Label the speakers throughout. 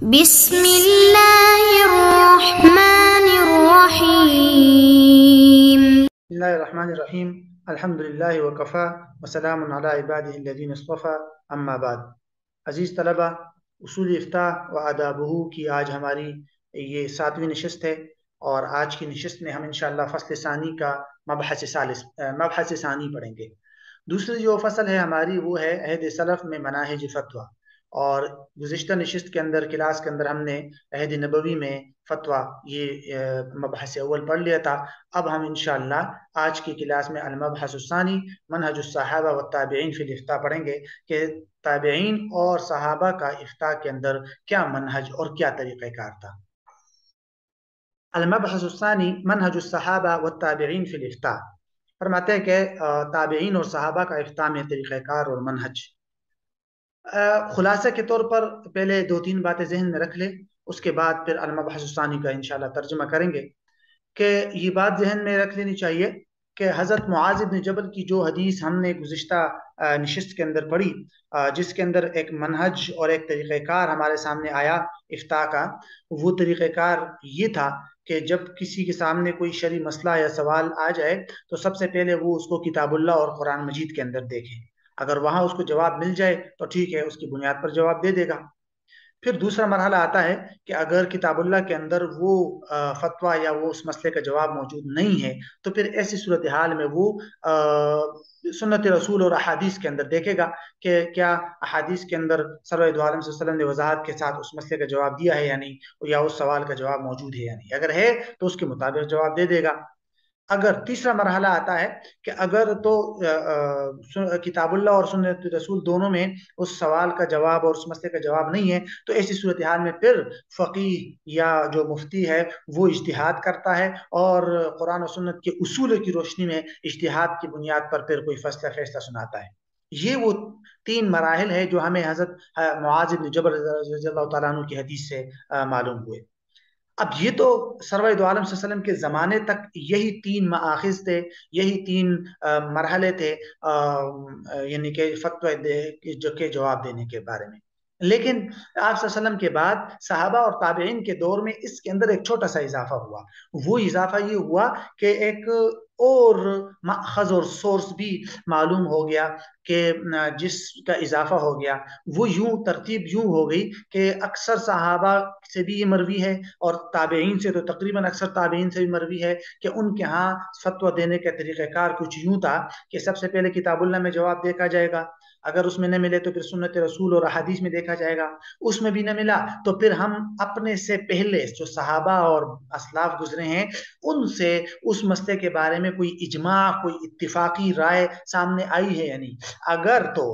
Speaker 1: بسم اللہ الرحمن الرحیم.
Speaker 2: بسم اللہ الرحمن الرحیم. الحمدللہ وکفا وسلام علی عبادہ الذین اصطفیٰ، اما بعد. عزیز طلبہ، اصول افتاء و آدابہ کی آج ہماری یہ 7ویں نشست ہے، اور آج کی نشست میں ہم انشاءاللہ فصل ثانی کا مبحث ثانی پڑھیں گے. دوسری جو فصل ہے ہماری وہ ہے عہد سلف میں مناہج فتویٰ، اور گزشتہ نشست کے اندر کلاس کے اندر ہم نے عہد نبوی میں فتویٰ یہ مبحث اول پڑھ لیا تھا. اب ہم انشاءاللہ آج کی کلاس میں المبحث الثانی منہج الصحابہ والتابعین فی الافتاء پڑھیں گے کہ تابعین اور صحابہ کا افتاء کے اندر کیا منہج اور کیا طریقہ کار تھا. المبحث الثانی منہج الصحابہ والتابعین فی الافتاء فرماتے ہیں کہ تابعین اور صحابہ کا افتاء میں طریقہ کار اور منہج. خلاصہ کے طور پر پہلے 2-3 باتیں ذہن میں رکھ لیں، اس کے بعد پھر المبحث الثانی کا انشاءاللہ ترجمہ کریں گے. کہ یہ بات ذہن میں رکھ لینی چاہیے کہ حضرت معاذ بن جبل کی جو حدیث ہم نے گزشتہ نشست کے اندر پڑھی، جس کے اندر ایک منہج اور ایک طریقہ کار ہمارے سامنے آیا افتاء کا، وہ طریقہ کار یہ تھا کہ جب کسی کے سامنے کوئی شرعی مسئلہ یا سوال آ جائے تو سب سے پہلے وہ اس کو کتاب اللہ اور قرآن مجید کے اندر دیکھے. اگر وہاں اس کو جواب مل جائے تو ٹھیک ہے، اس کی بنیاد پر جواب دے دے گا. پھر دوسرا مرحلہ آتا ہے کہ اگر کتاب اللہ کے اندر وہ فتویٰ یا وہ اس مسئلے کا جواب موجود نہیں ہے تو پھر ایسی صورتحال میں وہ سنت رسول اور احادیث کے اندر دیکھے گا کہ کیا احادیث کے اندر سرور دو عالم صلی اللہ علیہ وسلم نے وضاحت کے ساتھ اس مسئلے کا جواب دیا ہے یا نہیں، یا اس سوال کا جواب موجود ہے یا نہیں. اگر ہے تو اس کے مطابق جواب دے دے گا. اگر تیسرا مرحلہ آتا ہے کہ اگر تو کتاب اللہ اور سنت رسول دونوں میں اس سوال کا جواب اور اس مسئلے کا جواب نہیں ہے تو ایسی صورتحال میں پھر فقیہ یا جو مفتی ہے وہ اجتہاد کرتا ہے، اور قرآن و سنت کے اصول کی روشنی میں اجتہاد کی بنیاد پر پھر کوئی فیصلہ سناتا ہے. یہ وہ 3 مراحل ہے جو ہمیں حضرت معاذ بن جبل رضی اللہ تعالیٰ عنہ کی حدیث سے معلوم ہوئے. اب یہ تو سرور دو عالم صلی اللہ علیہ وسلم کے زمانے تک یہی 3 مآخذ تھے، یہی 3 مرحلے تھے، یعنی کہ فتوی جو کہ جواب دینے کے بارے میں. لیکن آپ صلی اللہ علیہ وسلم کے بعد صحابہ اور تابعین کے دور میں اس کے اندر ایک چھوٹا سا اضافہ ہوا. وہ اضافہ یہ ہوا کہ ایک اور مأخذ اور سورس بھی معلوم ہو گیا کہ جس کا اضافہ ہو گیا وہ ترتیب یوں ہو گئی کہ اکثر صحابہ سے بھی یہ مروی ہے اور تابعین سے تو تقریباً اکثر تابعین سے بھی مروی ہے کہ ان کے ہاں فتویٰ دینے کا طریقہ کار کچھ یوں تھا کہ سب سے پہلے کتاب اللہ میں جواب دیکھا جائے گا، اگر اس میں نہ ملے تو پھر سنت رسول اور احادیث میں دیکھا جائے گا، اس میں بھی نہ ملا تو پھر ہم اپنے سے پہلے جو صحابہ اور اسلاف گزرے ہیں ان سے اس مسئلے کے بارے میں کوئی اجماع، کوئی اتفاقی رائے سامنے آئی ہے یا نہیں. اگر تو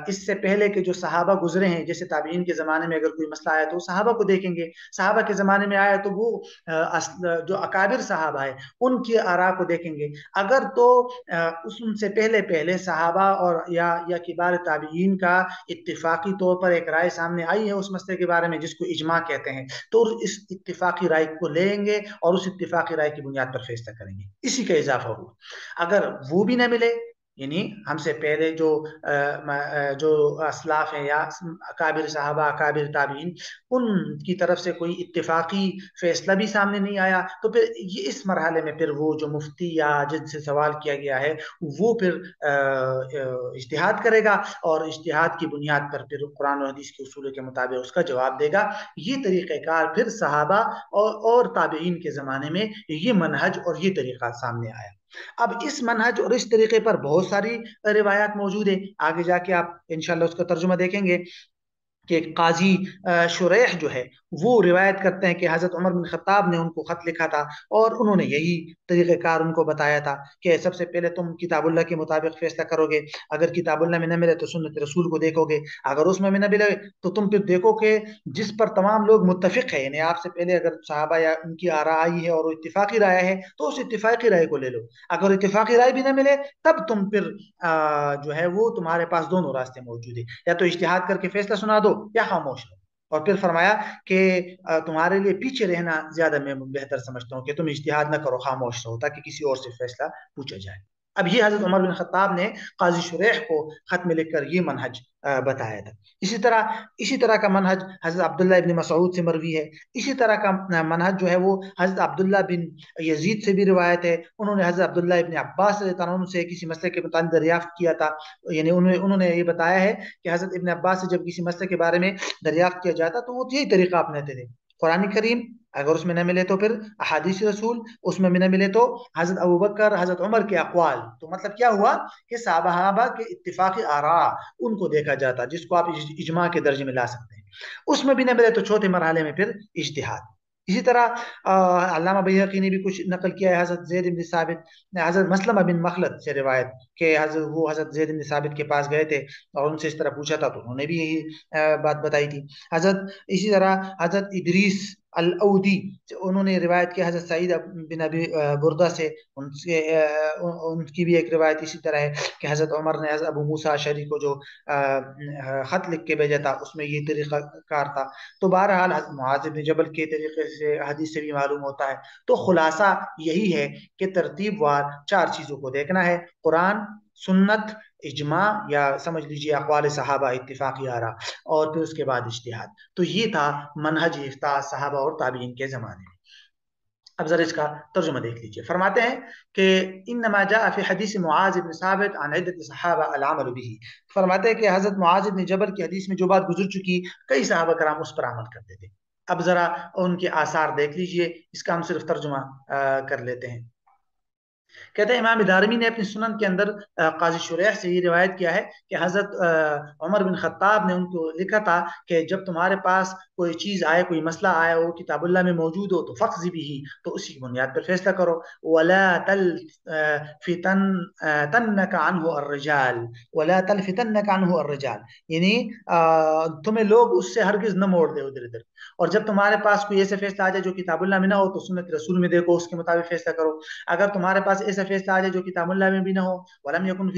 Speaker 2: اس سے پہلے کے جو صحابہ گزرے ہیں، جیسے تابعین کے زمانے میں اگر کوئی مسئلہ آیا تو صحابہ کو دیکھیں گے، صحابہ کے زمانے میں آیا تو وہ جو اکابر صحابہ ہیں ان کی آراء کو دیکھیں گے. اگر تو ان سے پہلے صحابہ اور یا کبار تابعین کا اتفاقی طور پر ایک رائے سامنے آئی ہے اس مسئلے کے بارے میں جس کو اجماع کہتے ہیں، تو اس اتفاقی رائے کو لیں گے اور اس اتفاقی رائے کی بنیاد پر فیصلہ کریں گے. اسی کا اضافہ ہوا. اگر وہ بھی نہ ملے، یعنی ہم سے پہلے جو اسلاف ہیں یا اکابر صحابہ اکابر تابعین ان کی طرف سے کوئی اتفاقی فیصلہ بھی سامنے نہیں آیا، تو پھر یہ اس مرحلے میں پھر وہ جو مفتی یا جن سے سوال کیا گیا ہے وہ پھر اجتہاد کرے گا اور اجتہاد کی بنیاد پر پھر قرآن و حدیث کے اصول کے مطابق اس کا جواب دے گا. یہ طریقہ کار پھر صحابہ اور تابعین کے زمانے میں یہ منہج اور یہ طریقہ سامنے آیا. اب اس منہج اور اس طریقے پر بہت ساری روایات موجود ہیں، آگے جا کے آپ انشاءاللہ اس کا ترجمہ دیکھیں گے کہ قاضی شریح جو ہے وہ روایت کرتے ہیں کہ حضرت عمر بن خطاب نے ان کو خط لکھا تھا اور انہوں نے یہی طریقہ کار ان کو بتایا تھا کہ سب سے پہلے تم کتاب اللہ کے مطابق فیصلہ کرو گے، اگر کتاب اللہ میں نہ ملے تو سنت رسول کو دیکھو گے، اگر اس میں نہ ملے تو تم پھر دیکھو کہ جس پر تمام لوگ متفق ہیں، یعنی آپ سے پہلے اگر صحابہ یا ان کی آراء آئی ہے اور وہ اتفاقی رائے ہے تو اس اتفاقی رائے کو لے لو، اگر اتفاقی رائے بھی نہ ملے تب تم پھر جو ہے وہ تمہارے پاس دونوں راستے موجود ہیں، یا تو اجتہاد کر کے فیصلہ سنا دو یا خاموش رہو. اور پھر فرمایا کہ تمہارے لیے پیچھے رہنا زیادہ میں بہتر سمجھتا ہوں کہ تم اجتہاد نہ کرو، خاموش رہو تاکہ کسی اور سے فیصلہ پوچھا جائے. اب یہ حضرت عمر بن خطاب نے قاضی شریح کو خط میں لکھ کر یہ منہج بتایا تھا۔ اسی طرح کا منہج حضرت عبداللہ ابن مسعود سے مروی ہے۔ اسی طرح کا منہج جو ہے وہ حضرت عبداللہ بن یزید سے بھی روایت ہے۔ انہوں نے حضرت عبداللہ ابن عباس رضی اللہ عنہ سے کسی مسئلے کے متعلق دریافت کیا تھا، یعنی انہوں نے یہ بتایا ہے کہ حضرت ابن عباس سے جب کسی مسئلے کے بارے میں دریافت کیا جاتا تو وہ یہی طریقہ اپناتے تھے، قرآن کریم اگر اس میں نہ ملے تو پھر احادیث رسول، اس میں نہ ملے تو حضرت ابوبکر حضرت عمر کے اقوال۔ تو مطلب کیا ہوا کہ صحابہ کے اتفاقی آراء ان کو دیکھا جاتا، جس کو آپ اجماع کے درجے میں لا سکتے ہیں۔ اس میں بھی نہ ملے تو چوتھے مرحلے میں پھر اجتہاد۔ اسی طرح علامہ بیہقی نے بھی کچھ نقل کیا ہے حضرت زید بن ثابت، حضرت مسلمہ بن مخلد سے روایت کہ وہ حضرت زید بن ثابت کے پاس گئے تھے اور ان سے اس طرح پوچھا تھا تو انہوں نے بھی یہی بات بتائی تھی۔ اسی طرح حضرت ادریس الاودی انہوں نے روایت کی حضرت سعید بن ابی بردہ سے، ان کی بھی ایک روایت اسی طرح ہے کہ حضرت عمر نے حضرت ابو موسیٰ اشعری کو جو خط لکھ کے بھیجا تھا اس میں یہ طریقہ کار تھا۔ تو بہرحال حضرت معاذ بن جبل کے طریقے سے حدیث سے بھی معلوم ہوتا ہے۔ تو خلاصہ یہی ہے کہ ترتیب وار 4 چیزوں کو دیکھنا ہے: قرآن، سنت، اجماع یا سمجھ لیجیے اقوال صحابہ، اتفاقی آراء، اور پھر اس کے بعد اجتہاد۔ تو یہ تھا منہج افتاء صحابہ اور تابعین کے زمانے میں۔ اب ذرا اس کا ترجمہ دیکھ لیجیے۔ فرماتے ہیں کہ انما جاء فی حدیث معاذ بن ثابت عن عدۃ صحابہ العمل به، فرماتے ہیں کہ حضرت معاذ بن جبل کی حدیث میں جو بات گزر چکی کئی صحابہ کرام اس پر عمل کرتے تھے۔ اب ذرا ان کے آثار دیکھ لیجیے، اس کا ہم صرف ترجمہ کر لیتے ہیں۔ کہتے ہیں امام دارمی نے اپنی سنن کے اندر قاضی شریح سے یہ روایت کیا ہے کہ حضرت عمر بن خطاب نے ان کو لکھا تھا کہ جب تمہارے پاس کوئی چیز آئے، کوئی مسئلہ آئے، وہ کتاب اللہ میں موجود ہو تو فقض بھی، تو اسی کی بنیاد پر فیصلہ کرو۔ ولا تلفتنک عنہ الرجال، ولا تلفتنک عنہ الرجال، یعنی تمہیں لوگ اس سے ہرگز نہ موڑ دے ادھر ادھر۔ اور جب تمہارے پاس کوئی ایسا فیصلہ آ جائے جو کتاب اللہ میں نہ ہو تو سنت رسول میں دیکھو، اس کے مطابق فیصلہ کرو۔ اگر تمہارے پاس ایسا فیصلہ آ جائے جو کتاب اللہ میں بھی نہ ہو، ولم یکن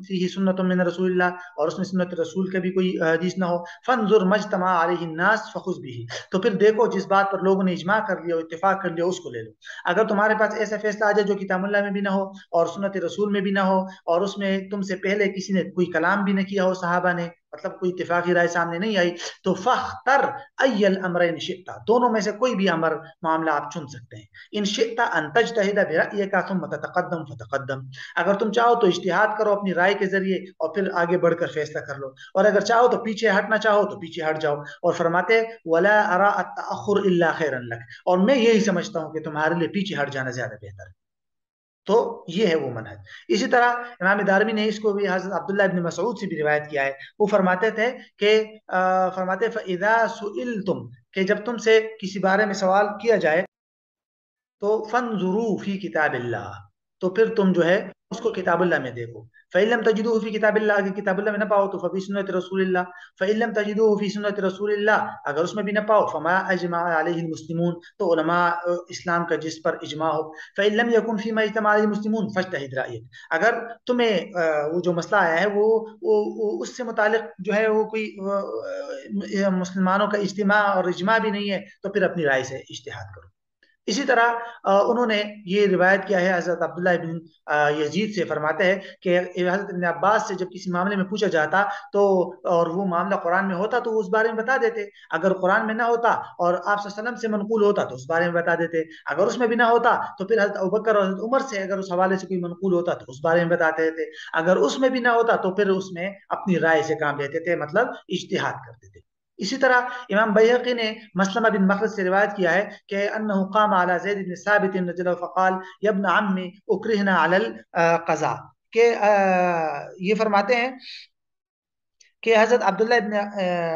Speaker 2: فیہ سنت من رسول اللہ، اور اس میں سنت رسول کا بھی کوئی حدیث نہ ہو، فانظر مجتمع علیہ الناس فخذ به، تو پھر دیکھو جس بات پر لوگوں نے اجماع کر لیا، اتفاق کر لیا، اس کو لے لو۔ اگر تمہارے پاس ایسا فیصلہ آ جائے جو کتاب اللہ میں بھی نہ ہو اور سنت رسول میں بھی نہ ہو، اور اس میں تم سے پہلے کسی نے کوئی کلام بھی نہ کیا ہو صحابہ نے، مطلب کوئی اتفاقی رائے سامنے نہیں آئی، تو فاختر ای الامرین شئت، دونوں میں سے کوئی بھی امر معاملہ آپ چن سکتے ہیں۔ ان شئت ان تجتہد برأیک ثم تتقدم فتقدم، اگر تم چاہو تو اجتہاد کرو اپنی رائے کے ذریعے اور پھر آگے بڑھ کر فیصلہ کر لو، اور اگر چاہو تو پیچھے ہٹنا چاہو تو پیچھے ہٹ جاؤ۔ اور فرماتے ولا ارى التأخر الا خيرا لك، اور میں یہی سمجھتا ہوں کہ تمہارے لیے پیچھے ہٹ جانا زیادہ بہتر ہے۔ تو یہ ہے وہ منہج۔ اسی طرح امام دارمی نے اس کو بھی حضرت عبداللہ ابن مسعود سے بھی روایت کیا ہے، وہ فرماتے تھے کہ فرماتے فَإِذَا سُئِلْتُمْ، کہ جب تم سے کسی بارے میں سوال کیا جائے تو فَانْظُرُوا فِي کتاب اللہ، تو پھر تم جو ہے اس کو کتاب اللہ میں دیکھو۔ فَإِن لَمْ تَجِدُوهُ فِي کتاب اللہ، اگر کتاب اللہ میں نہ پاؤ تو فَفِي سُنَّةِ رسول اللہ، فَإِن لَمْ تَجِدُوهُ فِي سُنَّةِ رسول اللہ، اگر اس میں بھی نہ پاؤ فَمَا أَجْمَعَ عَلَيْهِ الْمُسْلِمُونَ، تو علماء اسلام کا جس پر اجماع ہو۔ فَإِن لَمْ يَكُنْ فِي مَا اجْتَمَعَ عَلَيْهِ الْمُسْلِمُونَ فَاجْتَهِدْ رَأْيَكَ، اگر تمہیں وہ جو مسئلہ آیا ہے وہ اس سے متعلق جو ہے وہ کوئی مسلمانوں کا اجتماع اور اجماع بھی نہیں ہے تو پھر اپنی رائے سے اجتہاد کرو۔ اسی طرح انہوں نے یہ روایت کیا ہے حضرت عبداللہ بن یزید سے، فرماتے ہیں کہ حضرت ابن عباس سے جب کسی معاملے میں پوچھا جاتا تو اور وہ معاملہ قرآن میں ہوتا تو وہ اس بارے میں بتا دیتے، اگر قرآن میں نہ ہوتا اور آپ صلی اللہ علیہ وسلم سے منقول ہوتا تو اس بارے میں بتا دیتے، اگر اس میں بھی نہ ہوتا تو پھر حضرت ابوبکر اور حضرت عمر سے اگر اس حوالے سے کوئی منقول ہوتا تو اس بارے میں بتاتے تھے، اگر اس میں بھی نہ ہوتا تو پھر اس میں اپنی رائے سے کام لیتے تھے، مطلب اجتہاد کرتے تھے۔ اسی طرح امام بیہقی نے مسلمہ بن مخلد سے روایت کیا ہے کہ انہ قام علی زید بن ثابت رضی اللہ عنہ فقال یا ابن عمی اکرہنا علی القضاء، کہ یہ فرماتے ہیں کہ حضرت عبداللہ ابن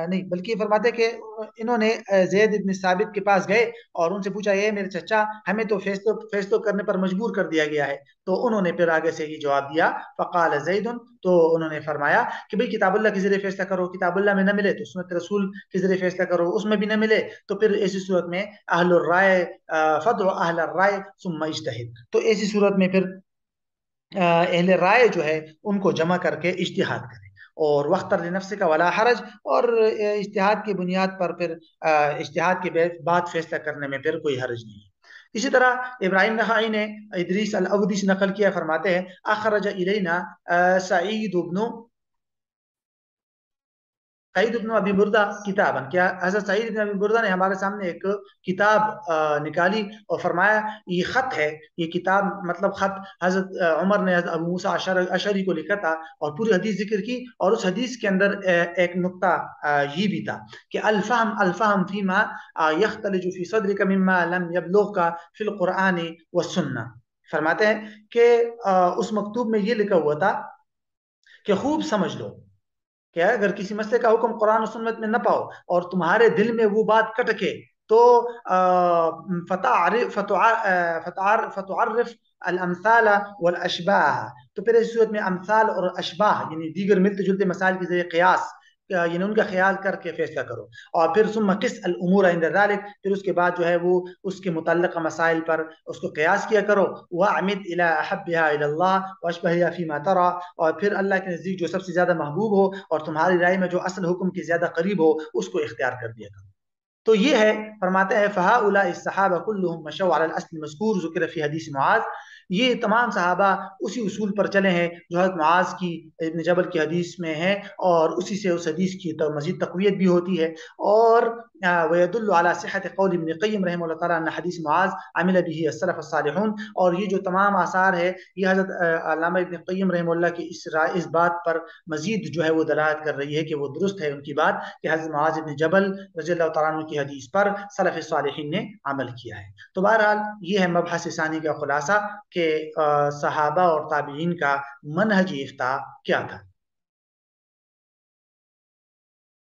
Speaker 2: نہیں بلکہ فرماتے کہ انہوں نے زید ابن ثابت کے پاس گئے اور ان سے پوچھا یہ میرے چچا ہمیں تو فیصلوں کرنے پر مجبور کر دیا گیا ہے، تو انہوں نے پھر آگے سے یہ جواب دیا فقال زید، تو انہوں نے فرمایا کہ بھئی کتاب اللہ کے ذریعے فیصلہ کرو، کتاب اللہ میں نہ ملے تو سنت رسول کے ذریعے فیصلہ کرو، اس میں بھی نہ ملے تو پھر ایسی صورت میں اہل الرائے فدع اہل الرائے ثم اجتہد، تو ایسی صورت میں پھر اہل رائے جو ہے ان کو جمع کر کے اجتہاد کریں، اور وختر لنفس کا ولا حرج، اور اجتہاد کی بنیاد پر پھر اجتہاد کے بعد فیصلہ کرنے میں پھر کوئی حرج نہیں ہے۔ اسی طرح ابراہیم نخعی نے ادریس الاودی سے نقل کیا، فرماتے ہیں اخرج الینا سعید ابن ابی بردہ کتابا، کیا حضرت سعید ابن ابی بردہ نے ہمارے سامنے ایک کتاب نکالی اور فرمایا یہ خط ہے، یہ کتاب مطلب خط حضرت عمر نے حضرت ابو موسیٰ اشعری کو لکھا تھا، اور پوری حدیث ذکر کی، اور اس حدیث کے اندر ایک نقطہ یہ بھی تھا کہ الفہم فیما یختلج فی صدرک مما لم یبلغک فی القرآن والسنہ، فرماتے ہیں کہ اس مکتوب میں یہ لکھا ہوا تھا کہ خوب سمجھ لو کہ اگر کسی مسئلے کا حکم قرآن و سنت میں نہ پاؤ اور تمہارے دل میں وہ بات کٹکے تو فتعرف الامثال والاشباہ، تو پھر اس صورت میں امثال اور اشباہ یعنی دیگر ملتے جلتے مسائل کے ذریعے قیاس یعنی ان کا خیال کر کے فیصلہ کرو، اور پھر ثم قس الامور عند ذلك، پھر اس کے بعد جو ہے وہ اس کے متعلقہ مسائل پر اس کو قیاس کیا کرو، واعمد الى احبها الى الله واشبهها فيما ترى، اور پھر اللہ کے نزدیک جو سب سے زیادہ محبوب ہو اور تمہاری رائے میں جو اصل حکم کے زیادہ قریب ہو اس کو اختیار کر دیا کرو۔ تو یہ ہے، فرماتے ہیں فهؤلاء الصحابہ كلهم مشوا على الاصل المذكور ذکر فی حدیث معاذ، یہ تمام صحابہ اسی اصول پر چلے ہیں جو حضرت معاذ کی ابن جبل کی حدیث میں ہے، اور اسی سے اس حدیث کی مزید تقویت بھی ہوتی ہے، اور ويدل على صحة قول ابن قیم رحمہ اللہ تعالیٰ ان حدیث معاذ عمل به السلف الصالحون، اور یہ جو تمام آثار ہے یہ حضرت علامہ ابن قیم رحمہ اللہ کی اس بات پر مزید جو ہے وہ دلالت کر رہی ہے کہ وہ درست ہے ان کی بات کہ حضرت معاذ ابن جبل رضی اللہ تعالیٰ عنہ کی حدیث پر سلف صالحین نے عمل کیا ہے۔ تو بہرحال یہ ہے مبحث ثانی کا خلاصہ کہ صحابہ اور تابعین کا منہج افتاء کیا تھا۔